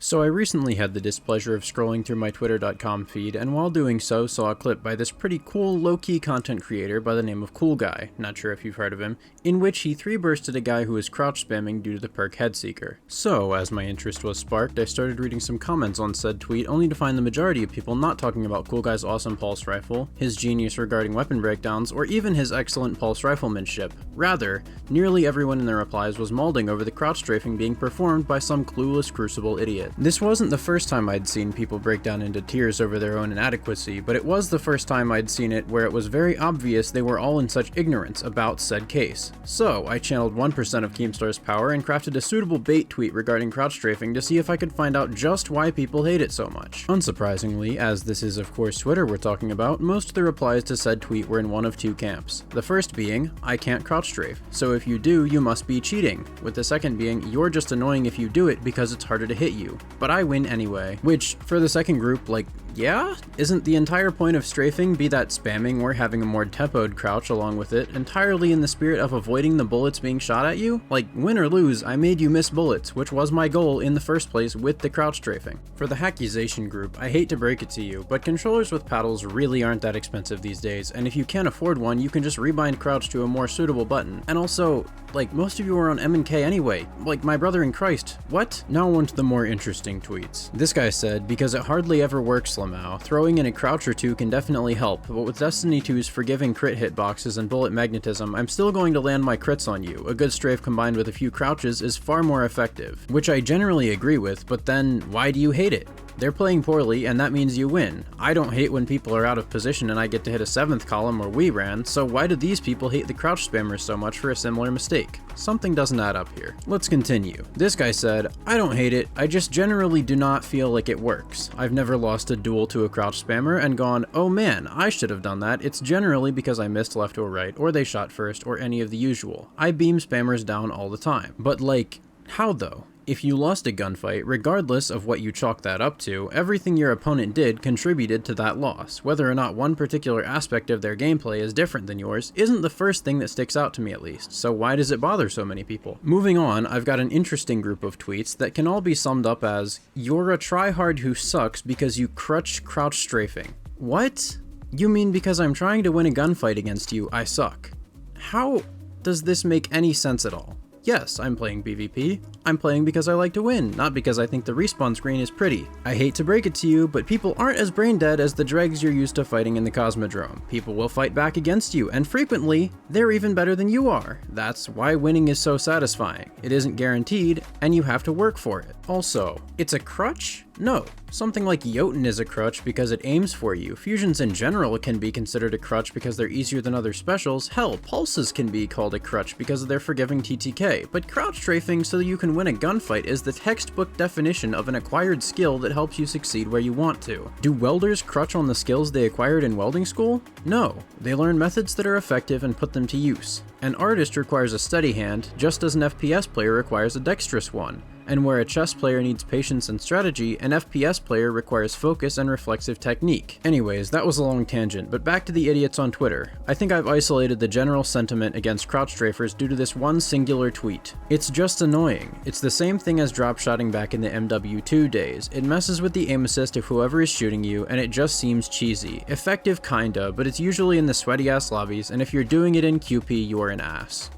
So I recently had the displeasure of scrolling through my twitter.com feed, and while doing so saw a clip by this pretty cool low-key content creator by the name of Cool Guy, not sure if you've heard of him, in which he three-bursted a guy who was crouch spamming due to the perk Headseeker. So, as my interest was sparked, I started reading some comments on said tweet, only to find the majority of people not talking about Cool Guy's awesome pulse rifle, his genius regarding weapon breakdowns, or even his excellent pulse riflemanship. Rather, nearly everyone in their replies was mauling over the crouch strafing being performed by some clueless crucible idiot. This wasn't the first time I'd seen people break down into tears over their own inadequacy, but it was the first time I'd seen it where it was very obvious they were all in such ignorance about said case. So, I channeled 1% of Keemstar's power and crafted a suitable bait tweet regarding crouch strafing to see if I could find out just why people hate it so much. Unsurprisingly, as this is of course Twitter we're talking about, most of the replies to said tweet were in one of two camps. The first being, I can't crouch strafe, so if you do, you must be cheating, with the second being, you're just annoying if you do it because it's harder to hit you. But I win anyway. Which, for the second group, like, yeah? Isn't the entire point of strafing, be that spamming or having a more tempoed crouch along with it, entirely in the spirit of avoiding the bullets being shot at you? Like, win or lose, I made you miss bullets, which was my goal in the first place with the crouch strafing. For the accusation group, I hate to break it to you, but controllers with paddles really aren't that expensive these days, and if you can't afford one, you can just rebind crouch to a more suitable button. And also, like, most of you are on M&K anyway. Like, my brother in Christ. What? Now on to the more interesting tweets. This guy said, because it hardly ever works, Lamau, throwing in a crouch or two can definitely help, but with Destiny 2's forgiving crit hitboxes and bullet magnetism, I'm still going to land my crits on you. A good strafe combined with a few crouches is far more effective. Which I generally agree with, but then, why do you hate it? They're playing poorly, and that means you win. I don't hate when people are out of position and I get to hit a 7th column where we ran, so why do these people hate the crouch spammers so much for a similar mistake? Something doesn't add up here. Let's continue. This guy said, I don't hate it, I just generally do not feel like it works. I've never lost a duel to a crouch spammer and gone, oh man, I should have done that. It's generally because I missed left or right, or they shot first, or any of the usual. I beam spammers down all the time. But like, how though? If you lost a gunfight, regardless of what you chalk that up to, everything your opponent did contributed to that loss. Whether or not one particular aspect of their gameplay is different than yours isn't the first thing that sticks out to me at least, so why does it bother so many people? Moving on, I've got an interesting group of tweets that can all be summed up as, you're a tryhard who sucks because you crouch strafing. What? You mean because I'm trying to win a gunfight against you, I suck? How does this make any sense at all? Yes, I'm playing PvP. I'm playing because I like to win, not because I think the respawn screen is pretty. I hate to break it to you, but people aren't as brain dead as the dregs you're used to fighting in the Cosmodrome. People will fight back against you, and frequently, they're even better than you are. That's why winning is so satisfying. It isn't guaranteed, and you have to work for it. Also, it's a crutch? No. Something like Jotun is a crutch because it aims for you. Fusions in general can be considered a crutch because they're easier than other specials. Hell, pulses can be called a crutch because of their forgiving TTK. But crouch strafing so that you can win a gunfight is the textbook definition of an acquired skill that helps you succeed where you want to. Do welders crutch on the skills they acquired in welding school? No. They learn methods that are effective and put them to use. An artist requires a steady hand, just as an FPS player requires a dexterous one. And where a chess player needs patience and strategy, an FPS player requires focus and reflexive technique. Anyways, that was a long tangent, but back to the idiots on Twitter. I think I've isolated the general sentiment against crouch strafers due to this one singular tweet. It's just annoying. It's the same thing as drop shotting back in the MW2 days. It messes with the aim assist of whoever is shooting you, and it just seems cheesy. Effective kinda, but it's usually in the sweaty ass lobbies, and if you're doing it in QP, you're an ass.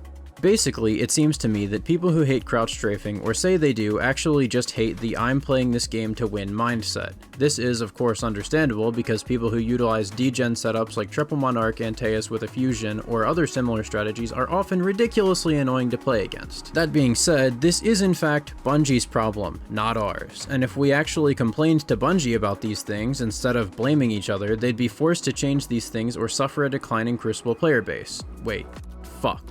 Basically, it seems to me that people who hate crouch strafing, or say they do, actually just hate the I'm playing this game to win mindset. This is, of course, understandable because people who utilize degen setups like Triple Monarch Antaeus with a fusion or other similar strategies are often ridiculously annoying to play against. That being said, this is in fact Bungie's problem, not ours. And if we actually complained to Bungie about these things instead of blaming each other, they'd be forced to change these things or suffer a decline in Crucible player base. Wait, fuck.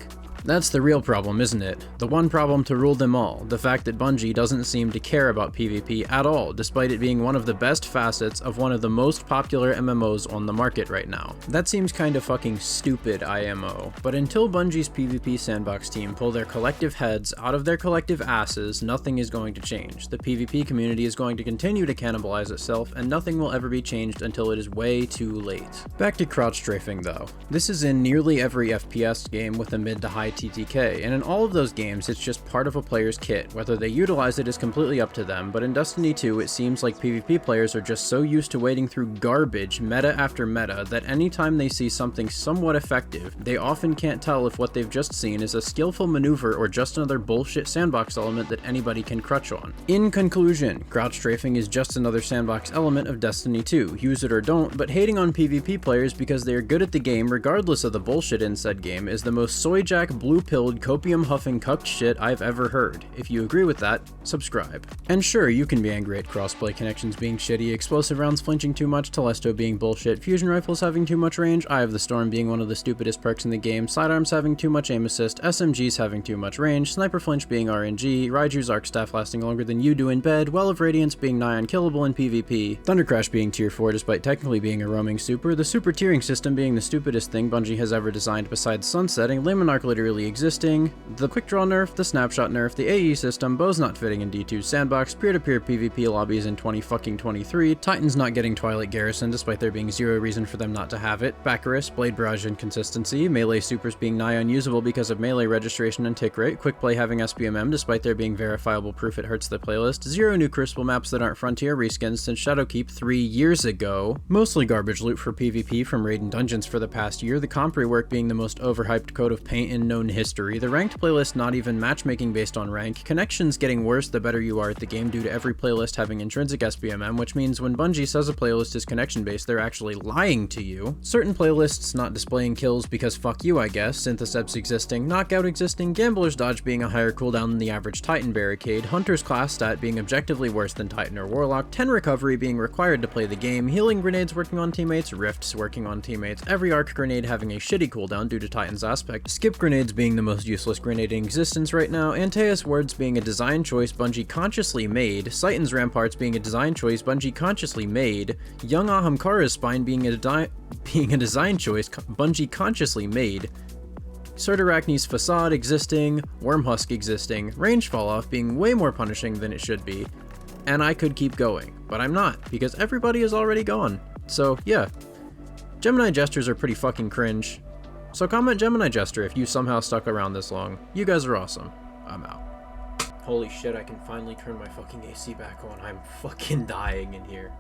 That's the real problem, isn't it? The one problem to rule them all, the fact that Bungie doesn't seem to care about PvP at all, despite it being one of the best facets of one of the most popular MMOs on the market right now. That seems kinda fucking stupid, IMO, but until Bungie's PvP sandbox team pull their collective heads out of their collective asses, nothing is going to change. The PvP community is going to continue to cannibalize itself, and nothing will ever be changed until it is way too late. Back to crouch strafing though. This is in nearly every FPS game with a mid to high ITTK, and in all of those games it's just part of a player's kit. Whether they utilize it is completely up to them, but in Destiny 2 it seems like PvP players are just so used to wading through garbage, meta after meta, that anytime they see something somewhat effective, they often can't tell if what they've just seen is a skillful maneuver or just another bullshit sandbox element that anybody can crutch on. In conclusion, crouch strafing is just another sandbox element of Destiny 2, use it or don't, but hating on PvP players because they are good at the game regardless of the bullshit in said game is the most soyjack, blue-pilled, copium-huffing cucked shit I've ever heard. If you agree with that, subscribe. And sure, you can be angry at crossplay connections being shitty, explosive rounds flinching too much, Telesto being bullshit, fusion rifles having too much range, Eye of the Storm being one of the stupidest perks in the game, sidearms having too much aim assist, SMGs having too much range, sniper flinch being RNG, Raiju's arc staff lasting longer than you do in bed, Well of Radiance being nigh unkillable in PvP, Thundercrash being tier 4 despite technically being a roaming super, the super tiering system being the stupidest thing Bungie has ever designed besides sunsetting, Lamanark literally existing, the quick draw nerf, the snapshot nerf, the AE system, bows not fitting in D2's sandbox, peer-to-peer PvP lobbies in 2023, Titans not getting Twilight Garrison despite there being zero reason for them not to have it, Baccarus, Blade Barrage inconsistency, melee supers being nigh unusable because of melee registration and tick rate, quick play having SBMM despite there being verifiable proof it hurts the playlist, zero new Crucible maps that aren't Frontier reskins since Shadowkeep 3 years ago, mostly garbage loot for PvP from raid and dungeons for the past year, the comp rework being the most overhyped coat of paint in known history, the ranked playlist not even matchmaking based on rank, connections getting worse the better you are at the game due to every playlist having intrinsic SBMM, which means when Bungie says a playlist is connection based, they're actually lying to you, certain playlists not displaying kills because fuck you I guess, Synthesepts existing, Knockout existing, Gambler's Dodge being a higher cooldown than the average Titan barricade, Hunter's class stat being objectively worse than Titan or Warlock, 10 recovery being required to play the game, healing grenades working on teammates, rifts working on teammates, every arc grenade having a shitty cooldown due to Titan's aspect, skip grenades being the most useless grenade in existence right now, Antaeus Words being a design choice Bungie consciously made, Citan's Ramparts being a design choice Bungie consciously made, Young Ahamkara's Spine being a design choice Bungie consciously made, Surtarachne's Facade existing, Wormhusk existing, Range Falloff being way more punishing than it should be, and I could keep going, but I'm not, because everybody is already gone. So yeah, Gemini Gestures are pretty fucking cringe. So comment Gemini Gesture if you somehow stuck around this long. You guys are awesome. I'm out. Holy shit, I can finally turn my fucking AC back on. I'm fucking dying in here.